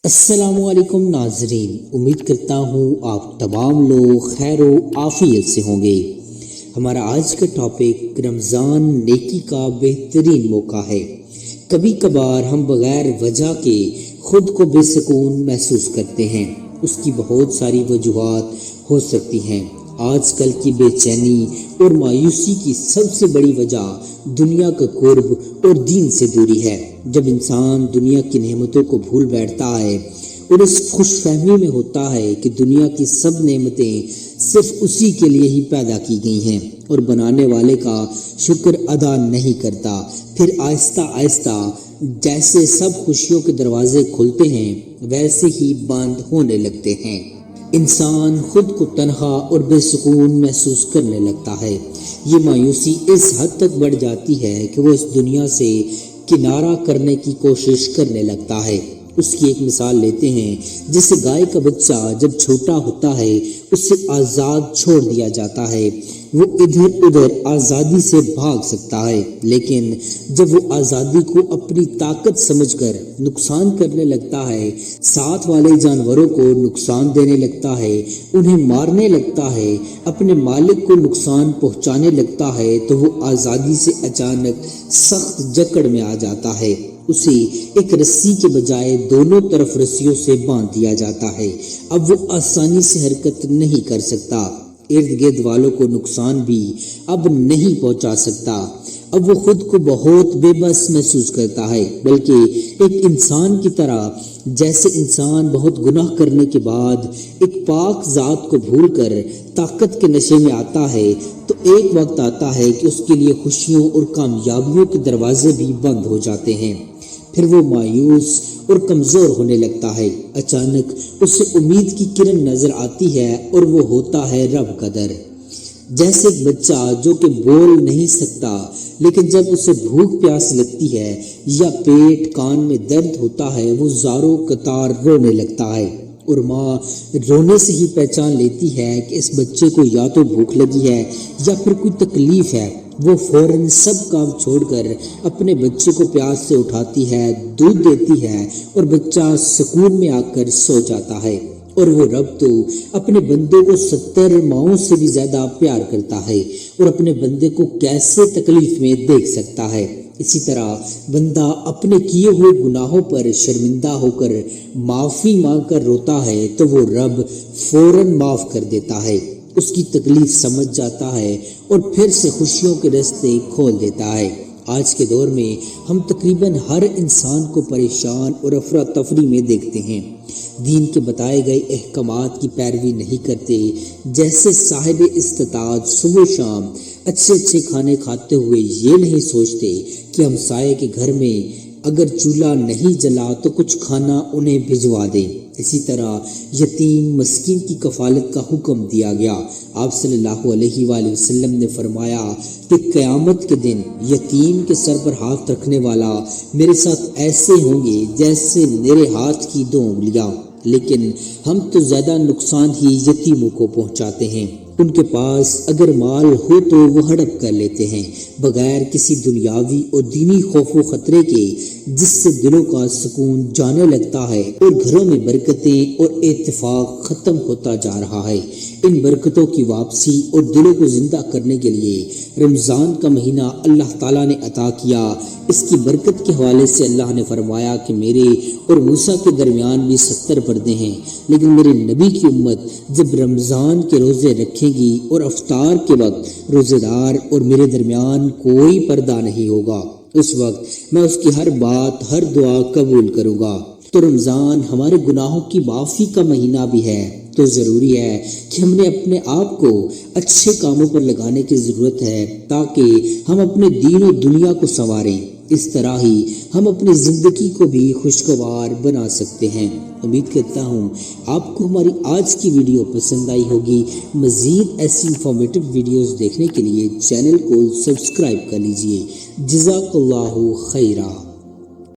السلام علیکم ناظرین، امید کرتا ہوں آپ تمام لوگ خیر و عافیت سے ہوں گے۔ ہمارا آج کا ٹاپک رمضان نیکی کا بہترین موقع ہے۔ کبھی کبھار ہم بغیر وجہ کے خود کو بے سکون محسوس کرتے ہیں۔ اس کی بہت ساری وجوہات ہو سکتی ہیں۔ آج کل کی بے چینی اور مایوسی کی سب سے بڑی وجہ دنیا کا قرب اور دین سے دوری ہے۔ جب انسان دنیا کی نعمتوں کو بھول بیٹھتا ہے اور اس خوش فہمی میں ہوتا ہے کہ دنیا کی سب نعمتیں صرف اسی کے لیے ہی پیدا کی گئی ہیں اور بنانے والے کا شکر ادا نہیں کرتا، پھر آہستہ آہستہ جیسے سب خوشیوں کے دروازے کھلتے ہیں ویسے ہی بند ہونے لگتے ہیں۔ انسان خود کو تنہا اور بے سکون محسوس کرنے لگتا ہے۔ یہ مایوسی اس حد تک بڑھ جاتی ہے کہ وہ اس دنیا سے کنارہ کرنے کی کوشش کرنے لگتا ہے۔ اس کی ایک مثال لیتے ہیں، جیسے گائے کا بچہ جب چھوٹا ہوتا ہے اسے آزاد چھوڑ دیا جاتا ہے، وہ ادھر ادھر آزادی سے بھاگ سکتا ہے، لیکن جب وہ آزادی کو اپنی طاقت سمجھ کر نقصان کرنے لگتا ہے، ساتھ والے جانوروں کو نقصان دینے لگتا ہے، انہیں مارنے لگتا ہے، اپنے مالک کو نقصان پہنچانے لگتا ہے، تو وہ آزادی سے اچانک سخت جکڑ میں آ جاتا ہے۔ اسے ایک رسی کے بجائے دونوں طرف رسیوں سے باندھ دیا جاتا ہے۔ اب وہ آسانی سے حرکت نہیں کر سکتا، ارد گرد والوں کو نقصان بھی اب نہیں پہنچا سکتا۔ اب وہ خود کو بہت بے بس محسوس کرتا ہے، بلکہ ایک انسان کی طرح جیسے انسان بہت گناہ کرنے کے بعد ایک پاک ذات کو بھول کر طاقت کے نشے میں آتا ہے، تو ایک وقت آتا ہے کہ اس کے لیے خوشیوں اور کامیابیوں کے دروازے بھی بند ہو جاتے ہیں۔ پھر وہ مایوس اور کمزور ہونے لگتا ہے۔ اچانک اسے امید کی کرن نظر آتی ہے اور وہ ہوتا ہے رب کا در۔ جیسے ایک بچہ جو کہ بول نہیں سکتا، لیکن جب اسے بھوک پیاس لگتی ہے یا پیٹ کان میں درد ہوتا ہے وہ زاروں قطار رونے لگتا ہے، اور ماں رونے سے ہی پہچان لیتی ہے کہ اس بچے کو یا تو بھوک لگی ہے یا پھر کوئی تکلیف ہے۔ وہ فوراً سب کام چھوڑ کر اپنے بچے کو پیاس سے اٹھاتی ہے، دودھ دیتی ہے اور بچہ سکون میں آ کر سو جاتا ہے۔ اور وہ رب تو اپنے بندے کو 70 ماؤں سے بھی زیادہ پیار کرتا ہے اور اپنے بندے کو کیسے تکلیف میں دیکھ سکتا ہے۔ اسی طرح بندہ اپنے کیے ہوئے گناہوں پر شرمندہ ہو کر معافی مانگ کر روتا ہے تو وہ رب فوراً معاف کر دیتا ہے، اس کی تکلیف سمجھ جاتا ہے اور پھر سے خوشیوں کے راستے کھول دیتا ہے۔ آج کے دور میں ہم تقریباً ہر انسان کو پریشان اور افراتفری میں دیکھتے ہیں، دین کے بتائے گئے احکامات کی پیروی نہیں کرتے۔ جیسے صاحب استطاعت صبح شام اچھے اچھے کھانے کھاتے ہوئے یہ نہیں سوچتے کہ ہمسائے کے گھر میں اگر چولہا نہیں جلا تو کچھ کھانا انہیں بھجوا دیں۔ اسی طرح یتیم مسکین کی کفالت کا حکم دیا گیا۔ آپ صلی اللہ علیہ وآلہ وسلم نے فرمایا کہ قیامت کے دن یتیم کے سر پر ہاتھ رکھنے والا میرے ساتھ ایسے ہوں گے جیسے میرے ہاتھ کی 2 انگلیاں، لیکن ہم تو زیادہ نقصان ہی یتیموں کو پہنچاتے ہیں۔ ان کے پاس اگر مال ہو تو وہ ہڑپ کر لیتے ہیں بغیر کسی دنیاوی اور دینی خوف و خطرے کے، جس سے دلوں کا سکون جانے لگتا ہے اور گھروں میں برکتیں اور اتفاق ختم ہوتا جا رہا ہے۔ ان برکتوں کی واپسی اور دلوں کو زندہ کرنے کے لیے رمضان کا مہینہ اللہ تعالیٰ نے عطا کیا۔ اس کی برکت کے حوالے سے اللہ نے فرمایا کہ میرے اور موسیٰ کے درمیان بھی 70 پردے ہیں، لیکن میرے نبی کی امت جب رمضان کے روزے رکھے گی اور افطار کے وقت روزے دار اور میرے درمیان کوئی پردہ نہیں ہوگا، اس وقت میں اس کی ہر بات ہر دعا قبول کروں گا۔ تو رمضان ہمارے گناہوں کی معافی کا مہینہ بھی ہے، تو ضروری ہے کہ ہم نے اپنے آپ کو اچھے کاموں پر لگانے کی ضرورت ہے تاکہ ہم اپنے دین و دنیا کو سنواریں۔ اس طرح ہی ہم اپنی زندگی کو بھی خوشگوار بنا سکتے ہیں۔ امید کرتا ہوں آپ کو ہماری آج کی ویڈیو پسند آئی ہوگی۔ مزید ایسی انفارمیٹو ویڈیوز دیکھنے کے لیے چینل کو سبسکرائب کر لیجیے۔ جزاک اللہ خیرہ۔